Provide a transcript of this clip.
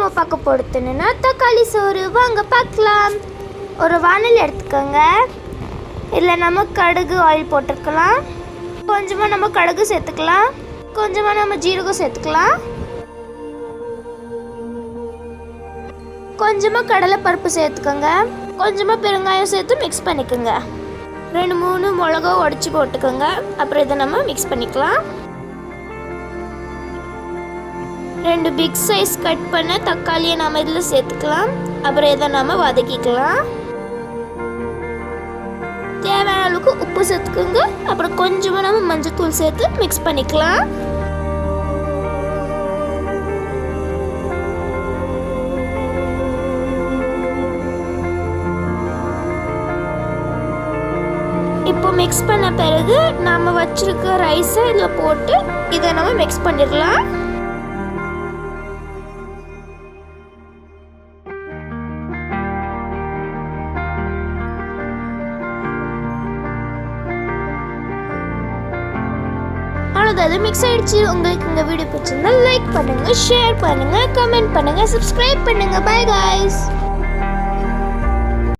நம்ம பார்க்க போகிறது என்னன்னா தக்காளி சோறு. வாங்க பார்க்கலாம். ஒரு வானல் எடுத்துக்கோங்க. இதில் நம்ம கடுகு ஆயில் போட்டுக்கலாம். கொஞ்சமாக நம்ம கடுகு சேர்த்துக்கலாம். கொஞ்சமாக நம்ம ஜீரகம் சேர்த்துக்கலாம். கொஞ்சமாக கடலைப்பருப்பு சேர்த்துக்கோங்க. கொஞ்சமாக பெருங்காயம் சேர்த்து மிக்ஸ் பண்ணிக்கோங்க. 2-3 மிளகா உடச்சி போட்டுக்கோங்க. அப்புறம் இதை நம்ம மிக்ஸ் பண்ணிக்கலாம். 2 பிக் சைஸ் கட் பண்ண தக்காளியை நம்ம இதில் சேர்த்துக்கலாம். அப்புறம் இதை நம்ம வதக்கிக்கலாம். தேவையான அளவுக்கு உப்பு சேர்த்துக்கோங்க. அப்புறம் கொஞ்சமாக நம்ம மஞ்சள்தூள் சேர்த்து மிக்ஸ் பண்ணிக்கலாம். இப்போ மிக்ஸ் பண்ண பிறகு நம்ம வச்சிருக்க ரைஸை இதில் போட்டு இதை நம்ம மிக்ஸ் பண்ணிடலாம். அவ்வளோதான், மிக்ஸ் ஆயிடுச்சு. உங்களுக்கு இந்த வீடியோ பிடிச்சிருந்தா லைக் பண்ணுங்க, ஷேர் பண்ணுங்க, கமெண்ட் பண்ணுங்க, சப்ஸ்கிரைப் பண்ணுங்க. By guys.